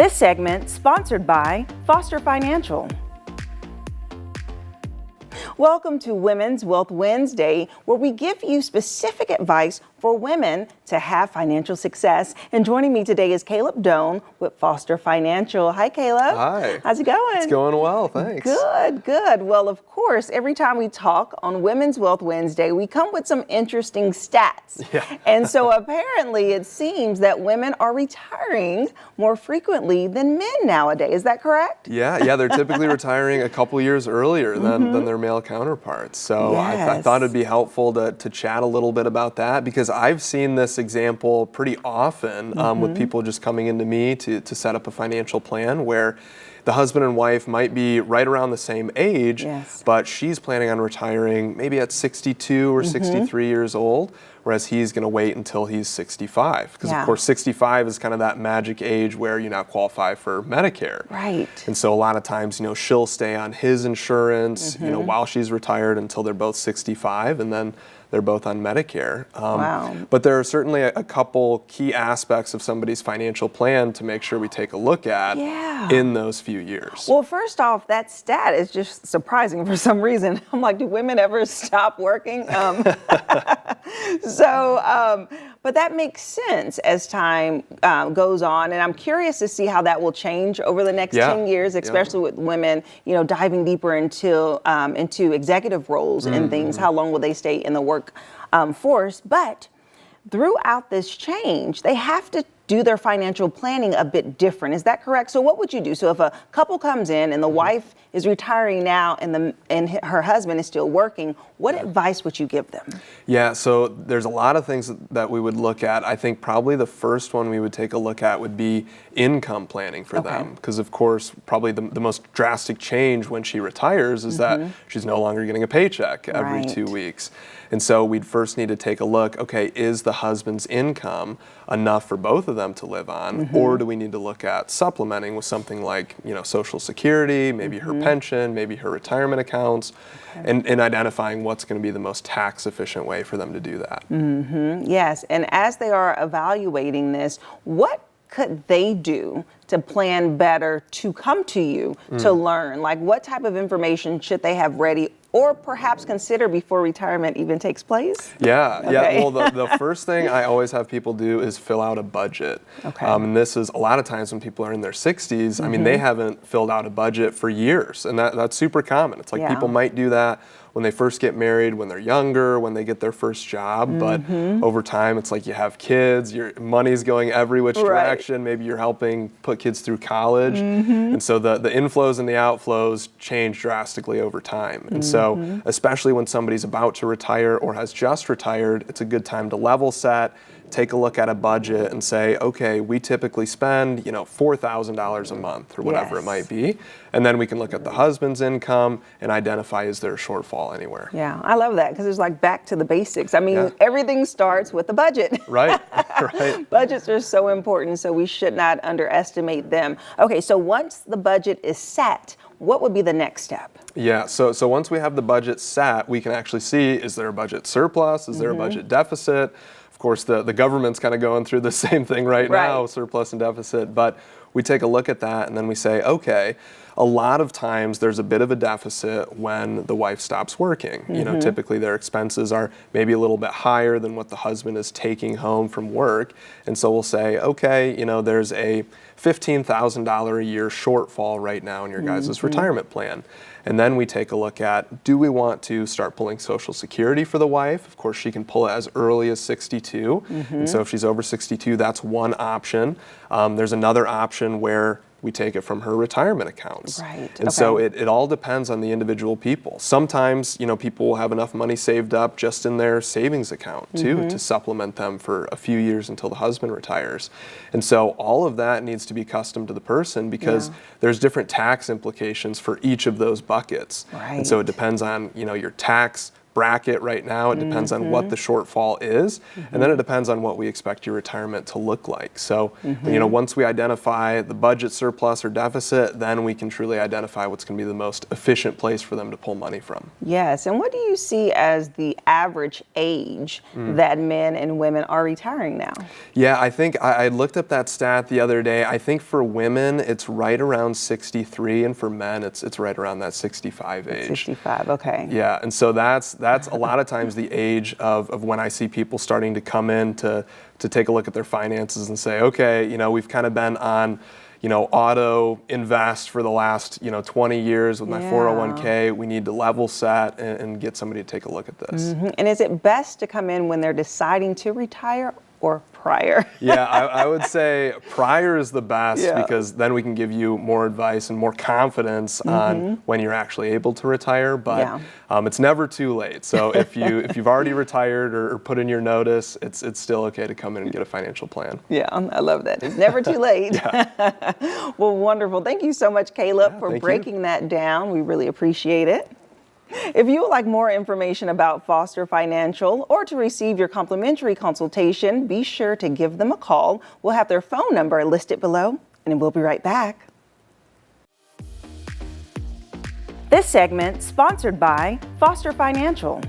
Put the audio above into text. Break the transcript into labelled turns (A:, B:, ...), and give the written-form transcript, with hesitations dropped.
A: This segment sponsored by Foster Financial. Welcome to Women's Wealth Wednesday, where we give you specific advice for women to have financial success. And joining me today is Caleb Doan with Foster Financial. Hi, Caleb.
B: Hi.
A: How's it going?
B: It's going well, thanks.
A: Good, good. Well, of course, every time we talk on Women's Wealth Wednesday, we come with some interesting stats.
B: Yeah.
A: And so apparently it seems that women are retiring more frequently than men nowadays. Is that correct?
B: Yeah, they're typically retiring a couple years earlier than their male counterparts. So I thought it'd be helpful to chat a little bit about that, because I've seen this example pretty often with people just coming into me to set up a financial plan where the husband and wife might be right around the same age, but she's planning on retiring maybe at 62 or 63 years old, whereas he's going to wait until he's 65. Because, of course, 65 is kind of that magic age where you now qualify for Medicare.
A: Right.
B: And so a lot of times, she'll stay on his insurance, while she's retired until they're both 65, and then they're both on Medicare. But there are certainly a couple key aspects of somebody's financial plan to make sure we take a look at in those few years.
A: Well, first off, that stat is just surprising for some reason. I'm like, do women ever stop working? But that makes sense as time goes on. And I'm curious to see how that will change over the next 10 years, especially with women, diving deeper into executive roles and things. How long will they stay in the work force? But throughout this change, they have to do their financial planning a bit different. Is that correct? So what would you do? So if a couple comes in and the wife is retiring now and her husband is still working, what advice would you give them? Yeah,
B: so there's a lot of things that we would look at. I think probably the first one we would take a look at would be income planning for them. Because, of course, probably the most drastic change when she retires is that she's no longer getting a paycheck every 2 weeks. And so we'd first need to take a look, okay, is the husband's income enough for both of them to live on? Or do we need to look at supplementing with something like, Social Security, maybe her pension, maybe her retirement accounts, and identifying what's going to be the most tax efficient way for them to do that.
A: Yes, and as they are evaluating this, what could they do to plan better to come to you to learn? Like, what type of information should they have ready or perhaps consider before retirement even takes place?
B: Yeah. Well, the first thing I always have people do is fill out a budget. And this is a lot of times when people are in their 60s, I mean, they haven't filled out a budget for years, and that's super common. It's like people might do that when they first get married, when they're younger, when they get their first job, but over time it's like you have kids, your money's going every which direction, maybe you're helping put kids through college, and so the inflows and the outflows change drastically over time. And so especially when somebody's about to retire or has just retired, it's a good time to level set, take a look at a budget and say, okay, we typically spend, $4,000 a month or whatever it might be. And then we can look at the husband's income and identify, is there a shortfall anywhere?
A: Yeah, I love that, because it's like back to the basics. I mean, everything starts with a budget.
B: Right.
A: Budgets are so important, so we should not underestimate them. Okay, so once the budget is set, what would be the next step?
B: Yeah, so once we have the budget set, we can actually see, is there a budget surplus? Is there a budget deficit? Of course, the government's kind of going through the same thing right now, surplus and deficit, but we take a look at that and then we say, okay, a lot of times there's a bit of a deficit when the wife stops working. Typically their expenses are maybe a little bit higher than what the husband is taking home from work. And so we'll say, okay, there's a $15,000 a year shortfall right now in your guys' retirement plan. And then we take a look at, do we want to start pulling Social Security for the wife? Of course, she can pull it as early as 62. And so if she's over 62, that's one option. There's another option where we take it from her retirement accounts. And so it all depends on the individual people. Sometimes, people will have enough money saved up just in their savings account too, to supplement them for a few years until the husband retires. And so all of that needs to be custom to the person, because there's different tax implications for each of those buckets. And so it depends on, your tax bracket right now. It depends on what the shortfall is, and then it depends on what we expect your retirement to look like. So, once we identify the budget surplus or deficit, then we can truly identify what's going to be the most efficient place for them to pull money from.
A: Yes, and what do you see as the average age that men and women are retiring now?
B: Yeah, I think I looked up that stat the other day. I think for women, it's right around 63, and for men, it's right around that 65 age.
A: 65, okay.
B: Yeah, and so that's a lot of times the age of when I see people starting to come in to take a look at their finances and say, okay, we've kind of been on, auto invest for the last, 20 years with my 401k. We need to level set and get somebody to take a look at this.
A: And is it best to come in when they're deciding to retire or prior?
B: Yeah, I would say prior is the best because then we can give you more advice and more confidence on when you're actually able to retire. But it's never too late. So if you've already retired or put in your notice, it's still okay to come in and get a financial plan.
A: Yeah, I love that. It's never too late. Well, wonderful. Thank you so much, Caleb, for breaking that down. We really appreciate it. If you would like more information about Foster Financial or to receive your complimentary consultation, be sure to give them a call. We'll have their phone number listed below, and we'll be right back. This segment sponsored by Foster Financial.